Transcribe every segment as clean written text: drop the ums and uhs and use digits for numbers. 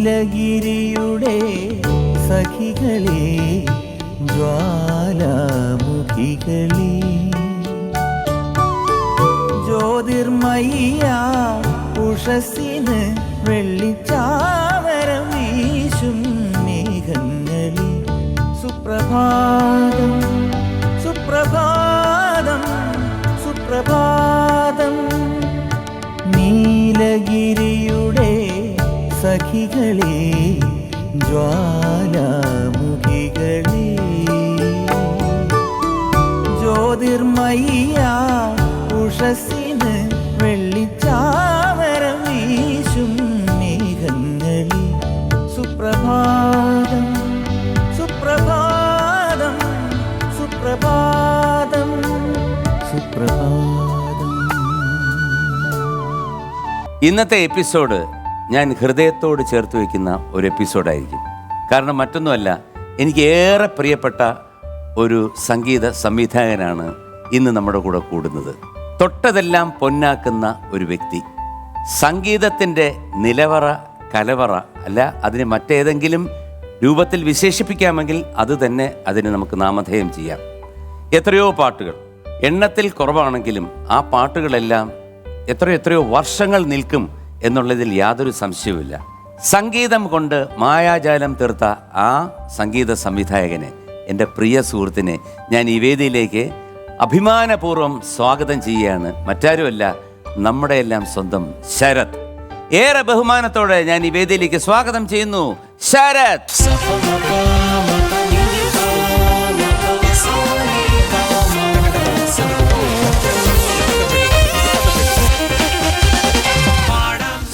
നീലഗിരിയുടെ സഖികളെ ജ്വാലാമുഖികളെ ജ്യോതിർമയ്യ ഉഷസ്സിന് വെള്ളിച്ചാമരം വീശും മേഘങ്ങളെ സുപ്രഭാതം സുപ്രഭാതം സുപ്രഭാതം നീലഗിരിയുടെ സഖികളെ ജ്വാലാമുഖികളെ ജ്യോതിർമയ്യ ഉഷസ്സിന് വെള്ളിച്ചാമരം വീശും മേഘങ്ങളെ സുപ്രഭാതം സുപ്രഭാതം സുപ്രഭാതം സുപ്രഭാതം. ഇന്നത്തെ എപ്പിസോഡ് ഞാൻ ഹൃദയത്തോട് ചേർത്ത് വയ്ക്കുന്ന ഒരു എപ്പിസോഡായിരിക്കും. കാരണം മറ്റൊന്നുമല്ല, എനിക്ക് ഏറെ പ്രിയപ്പെട്ട ഒരു സംഗീത സംവിധായകനാണ് ഇന്ന് നമ്മുടെ കൂടെ കൂടുന്നത്. തൊട്ടതെല്ലാം പൊന്നാക്കുന്ന ഒരു വ്യക്തി. സംഗീതത്തിൻ്റെ നിലവറ, കലവറ അല്ല, അതിനെ മറ്റേതെങ്കിലും രൂപത്തിൽ വിശേഷിപ്പിക്കാമെങ്കിൽ അത് തന്നെ അതിന് നമുക്ക് നാമധേയം ചെയ്യാം. എത്രയോ പാട്ടുകൾ, എണ്ണത്തിൽ കുറവാണെങ്കിലും ആ പാട്ടുകളെല്ലാം എത്രയോ വർഷങ്ങൾ നിൽക്കും എന്നുള്ളതിൽ യാതൊരു സംശയവുമില്ല. സംഗീതം കൊണ്ട് മായാജാലം തീർത്ത ആ സംഗീത സംവിധായകനെ, എൻ്റെ പ്രിയ സുഹൃത്തിനെ ഞാൻ ഈ വേദിയിലേക്ക് അഭിമാനപൂർവ്വം സ്വാഗതം ചെയ്യുകയാണ്. മറ്റാരുമല്ല, നമ്മുടെ എല്ലാം സ്വന്തം ശരത്. ഏറെ ബഹുമാനത്തോടെ ഞാൻ ഈ വേദിയിലേക്ക് സ്വാഗതം ചെയ്യുന്നു ശരത്.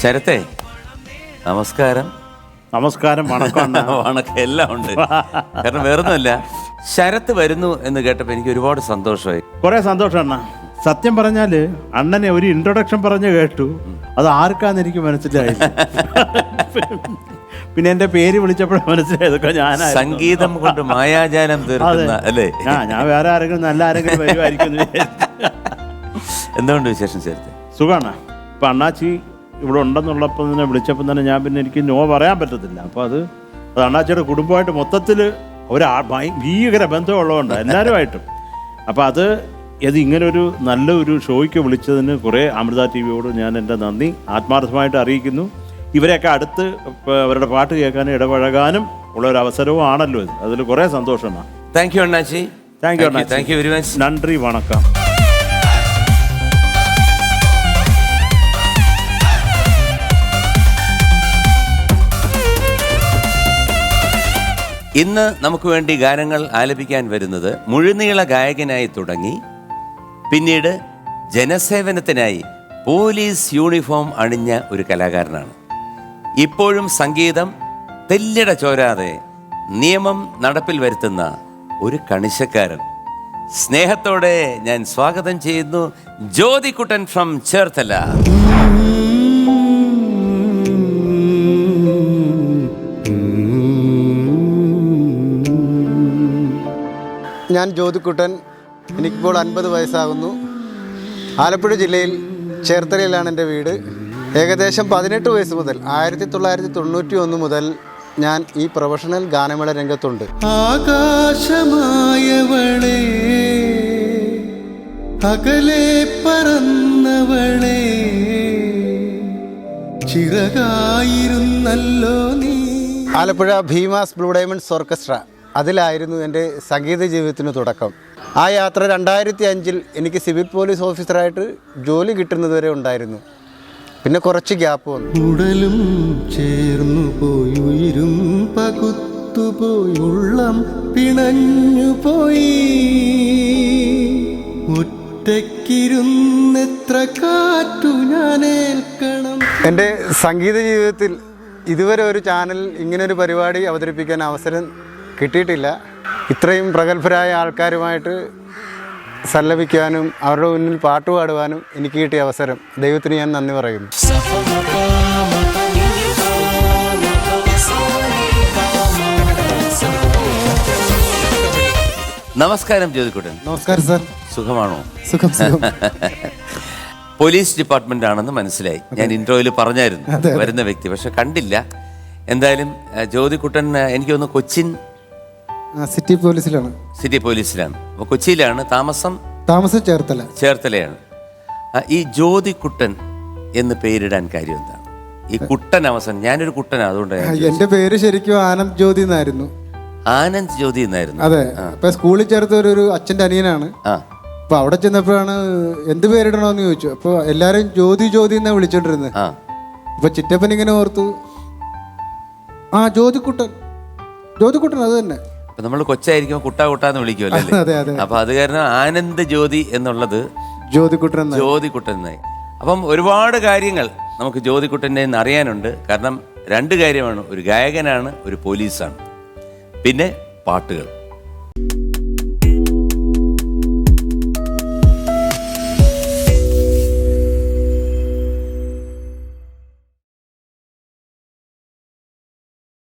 ശരത്തെ, നമസ്കാരം. നമസ്കാരം, വണക്കം. വണക്കം എല്ലാം ഉണ്ട്. കാരണം വേറൊന്നുമല്ല, ശരത്ത് വരുന്നു എന്ന് കേട്ടപ്പോൾ എനിക്ക് ഒരുപാട് സന്തോഷമായി. കുറെ സന്തോഷം അണ്ണ. സത്യം പറഞ്ഞാല് അണ്ണനെ ഒരു ഇൻട്രൊഡക്ഷൻ പറഞ്ഞു കേട്ടു, അത് ആർക്കാന്ന് എനിക്ക് മനസ്സിലായില്ല. പിന്നെ എന്റെ പേര് വിളിച്ചപ്പോഴാണ് മനസ്സിലായതൊക്കെ ഞാനാ. സംഗീതം കൊണ്ട് മായാജാലം തീർക്കുന്ന അല്ലേ? ഞാൻ വേറെ ആരെങ്കിലും നല്ല ആരെങ്കിലും വരുമായിരിക്കും. എന്തുകൊണ്ട് വിശേഷം ശരത്തെ? സുഖാണ്. ഇപ്പൊ അണ്ണാച്ചി ഇവിടെ ഉണ്ടെന്നുള്ളപ്പോൾ തന്നെ വിളിച്ചപ്പോൾ തന്നെ ഞാൻ പിന്നെ എനിക്ക് നോ പറയാൻ പറ്റത്തില്ല. അപ്പോൾ അത് അണ്ണാച്ചിയുടെ കുടുംബമായിട്ട് മൊത്തത്തിൽ ഒരു ഭീകര ബന്ധമുള്ളതുകൊണ്ട് എല്ലാവരുമായിട്ടും. അപ്പോൾ അത് ഇങ്ങനൊരു നല്ലൊരു ഷോയ്ക്ക് വിളിച്ചതിന് കുറേ അമൃത ടി വിയോട് ഞാൻ എൻ്റെ നന്ദി ആത്മാർത്ഥമായിട്ട് അറിയിക്കുന്നു. ഇവരെയൊക്കെ അടുത്ത് അവരുടെ പാട്ട് കേൾക്കാനും ഇടപഴകാനും ഉള്ള ഒരു അവസരവും ആണല്ലോ ഇത്. അതിൽ കുറേ സന്തോഷമാണ്. താങ്ക് യു അണ്ണാച്ചി. താങ്ക് യു അണ്ണാച്ചി. Thank you very much. നന്ദി, വണക്കം. ഇന്ന് നമുക്ക് വേണ്ടി ഗാനങ്ങൾ ആലപിക്കാൻ വരുന്നത് മുഴുനീള ഗായകനായി തുടങ്ങി പിന്നീട് ജനസേവനത്തിനായി പോലീസ് യൂണിഫോം അണിഞ്ഞ ഒരു കലാകാരനാണ്. ഇപ്പോഴും സംഗീതം തെല്ലിട ചോരാതെ നിയമം നടപ്പിൽ വരുത്തുന്ന ഒരു കണിശക്കാരൻ. സ്നേഹത്തോടെ ഞാൻ സ്വാഗതം ചെയ്യുന്നു ജ്യോതികുട്ടൻ ഫ്രം ചേർത്തല. ഞാൻ ജ്യോതികുട്ടൻ. എനിക്കിപ്പോൾ 50 വയസ്സാകുന്നു. ആലപ്പുഴ ജില്ലയിൽ ചേർത്തലയിലാണ് എൻ്റെ വീട്. ഏകദേശം 18 വയസ്സ് മുതൽ 1991 മുതൽ ഞാൻ ഈ പ്രൊഫഷണൽ ഗാനമേള രംഗത്തുണ്ട്. ആകാശമായവളെ, അകലെ പറന്നവളെ, ചിറകായിരുന്നല്ലോ നീ. ആലപ്പുഴ ഭീമാസ് ബ്ലൂ ഡയമണ്ട്സ് ഓർക്കസ്ട്ര, അതിലായിരുന്നു എൻ്റെ സംഗീത ജീവിതത്തിന് തുടക്കം. ആ യാത്ര 2005 എനിക്ക് സിവിൽ പോലീസ് ഓഫീസറായിട്ട് ജോലി കിട്ടുന്നതുവരെ ഉണ്ടായിരുന്നു. പിന്നെ കുറച്ച് ഗ്യാപ്പ് വന്നു. ഉടലും ചേർന്നു പോയി, ഉയരും പകുത്തുപോയി, ഉള്ളം പിണഞ്ഞു പോയി, ഒറ്റയ്ക്കിരുന്നെത്ര കാറ്റു ഞാൻ ഏൽക്കണം. എൻ്റെ സംഗീത ജീവിതത്തിൽ ഇതുവരെ ഒരു ചാനൽ ഇങ്ങനൊരു പരിപാടി അവതരിപ്പിക്കാൻ അവസരം കിട്ടിയിട്ടില്ല. ഇത്രയും പ്രഗത്ഭരായ ആൾക്കാരുമായിട്ട് സല്ലപിക്കാനും അവരുടെ മുന്നിൽ പാട്ട് പാടുവാനും എനിക്ക് കിട്ടിയ അവസരം ദൈവത്തിന് ഞാൻ നന്ദി പറയുന്നു. നമസ്കാരം ജ്യോതികുട്ടൻ. നമസ്കാരം സാർ. സുഖമാണോ? സുഖം. പോലീസ് ഡിപ്പാർട്ട്മെന്റ് ആണെന്ന് മനസ്സിലായി. ഞാൻ ഇൻട്രോയിൽ പറഞ്ഞായിരുന്നു വരുന്ന വ്യക്തി, പക്ഷെ കണ്ടില്ല. എന്തായാലും ജ്യോതികുട്ടൻ എനിക്ക് തോന്നുന്നു കൊച്ചിൻ സിറ്റി പോലീസിലാണ് സിറ്റി പോലീസിലാണ്. അപ്പോൾ കൊച്ചിയിലാണ് താമസം. താമസം ചേർത്തല. ചേർത്തലയാണ്. ഈ ജ്യോതികുട്ടൻ എന്ന് പേരിടാൻ കാര്യം എന്താണ്? ഈ കുട്ടൻ അവസാനം, ഞാനൊരു കുട്ടനാണ്, അതുകൊണ്ട് എന്റെ പേര് ശരിക്കും ആനന്ദ് ജ്യോതി എന്നായിരുന്നു. ആനന്ദ് ജ്യോതി എന്നായിരുന്നു. അതെ. അപ്പൊ സ്കൂളിൽ ചേർത്ത ഒരു അച്ഛൻ്റെ അനിയനാണ്. ആ അപ്പൊ അവിടെ ചെന്നപ്പോഴാണ് എന്ത് പേരിടണമെന്ന് ചോദിച്ചു. അപ്പൊ എല്ലാരും ജ്യോതി ജ്യോതി എന്നാ വിളിച്ചോണ്ടിരുന്നത്. ആ അപ്പൊ ചിറ്റപ്പൻ ഇങ്ങനെ ഓർത്തു, ആ ജ്യോതികുട്ടൻ അത് തന്നെ. അപ്പൊ നമ്മൾ കൊച്ചായിരിക്കുമ്പോൾ കുട്ടാ കുട്ടാന്ന് വിളിക്കുമല്ലോ അല്ലേ? അതെ അതെ. അപ്പൊ അത് കാരണം ആനന്ദ് ജ്യോതി എന്നുള്ളത് ജ്യോതികുട്ടൻ എന്നായി. ജ്യോതികുട്ടൻ എന്നായി. അപ്പം ഒരുപാട് കാര്യങ്ങൾ നമുക്ക് ജ്യോതികുട്ടൻ്റെ നിന്ന് അറിയാനുണ്ട്. കാരണം രണ്ട് കാര്യമാണ്, ഒരു ഗായകനാണ്, ഒരു പോലീസാണ്, പിന്നെ പാട്ടുകൾ.